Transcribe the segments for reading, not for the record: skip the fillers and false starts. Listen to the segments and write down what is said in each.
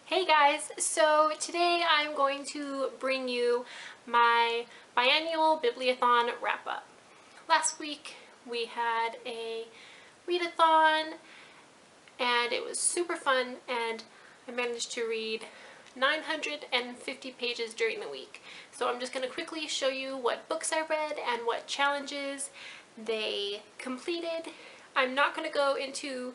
Hey guys, so today I'm going to bring you my Biannual Bibliothon wrap-up. Last week we had a readathon and it was super fun, and I managed to read 950 pages during the week. So I'm just going to quickly show you what books I read and what challenges they completed. I'm not going to go into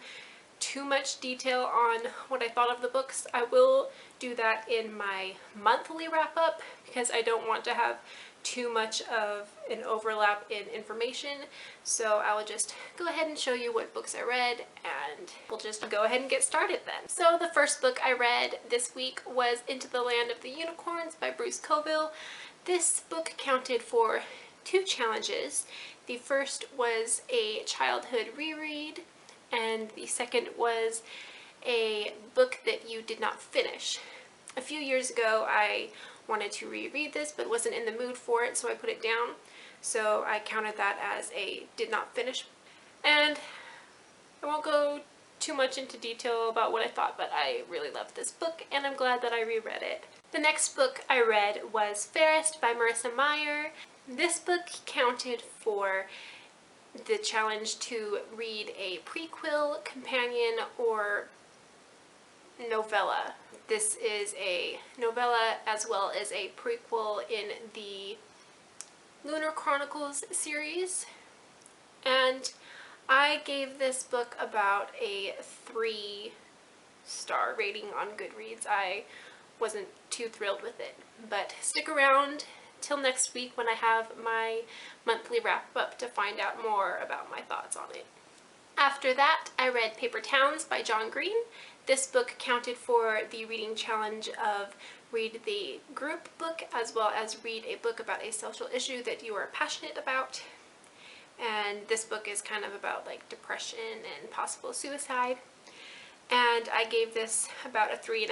too much detail on what I thought of the books. I will do that in my monthly wrap-up because I don't want to have too much of an overlap in information. So I will just go ahead and show you what books I read, and we'll just go ahead and get started then. So the first book I read this week was Into the Land of the Unicorns by Bruce Coville. This book counted for 2 challenges. The first was a childhood reread, and the second was a book that you did not finish. A few years ago I wanted to reread this but wasn't in the mood for it, so I put it down. So I counted that as a did not finish. And I won't go too much into detail about what I thought, but I really loved this book and I'm glad that I reread it. The next book I read was Fairest by Marissa Meyer. This book counted for the challenge to read a prequel, companion, or novella. This is a novella as well as a prequel in the Lunar Chronicles series, and I gave this book about a 3-star rating on Goodreads. I wasn't too thrilled with it, but stick around till next week when I have my monthly wrap-up to find out more about my thoughts on it. After that, I read Paper Towns by John Green. This book counted for the reading challenge of read the group book as well as read a book about a social issue that you are passionate about. And this book is kind of about like depression and possible suicide. And I gave this about a 3.5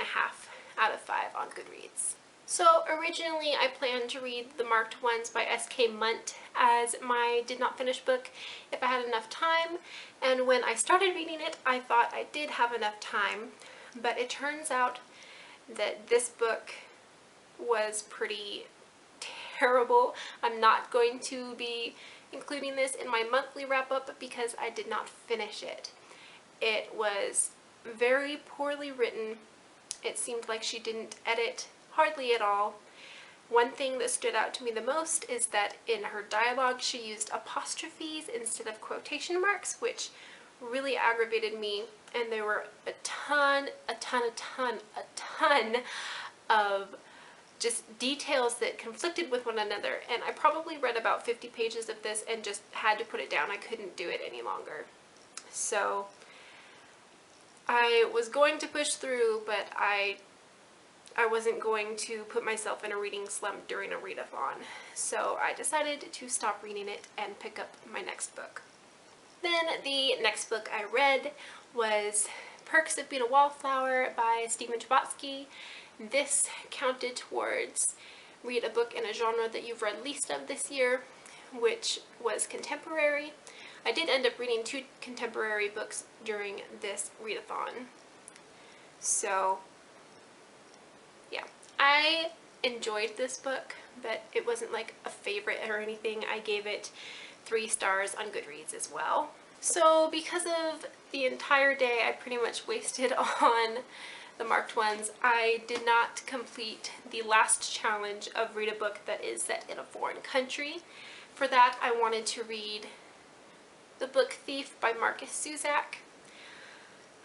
out of 5 on Goodreads. So originally I planned to read The Marked Ones by S.K. Munt as my did not finish book if I had enough time, and when I started reading it I thought I did have enough time, but it turns out that this book was pretty terrible. I'm not going to be including this in my monthly wrap-up because I did not finish it. It was very poorly written. It seemed like she didn't edit hardly at all. One thing that stood out to me the most is that in her dialogue she used apostrophes instead of quotation marks, which really aggravated me, and there were a ton of just details that conflicted with one another, and I probably read about 50 pages of this and just had to put it down. I couldn't do it any longer. So I was going to push through, but I wasn't going to put myself in a reading slump during a readathon, so I decided to stop reading it and pick up my next book. Then the next book I read was Perks of Being a Wallflower by Stephen Chbosky. This counted towards read a book in a genre that you've read least of this year, which was contemporary. I did end up reading 2 contemporary books during this readathon. So yeah, I enjoyed this book, but it wasn't like a favorite or anything. I gave it 3 stars on Goodreads as well. So because of the entire day I pretty much wasted on the marked ones, I did not complete the last challenge of read a book that is set in a foreign country. For that I wanted to read The Book Thief by Marcus Zusak.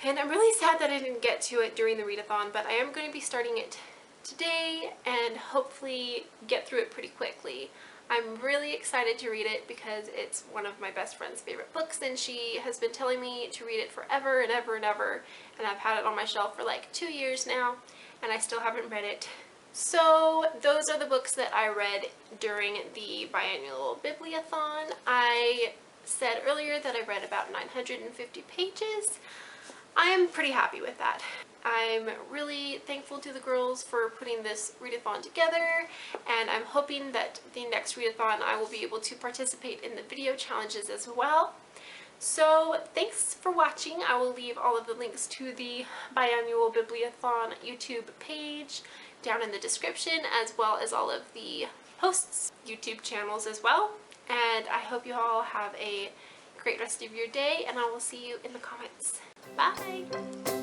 And I'm really sad that I didn't get to it during the readathon, but I am going to be starting it today and hopefully get through it pretty quickly. I'm really excited to read it because it's one of my best friend's favorite books, and she has been telling me to read it forever and ever and ever, and I've had it on my shelf for like 2 years now and I still haven't read it. So those are the books that I read during the Biannual Bibliothon. I said earlier that I read about 950 pages. I'm pretty happy with that. I'm really thankful to the girls for putting this readathon together, and I'm hoping that the next readathon I will be able to participate in the video challenges as well. So thanks for watching. I will leave all of the links to the Biannual Bibliothon YouTube page down in the description, as well as all of the hosts' YouTube channels as well. And I hope you all have a great rest of your day, and I will see you in the comments. Bye!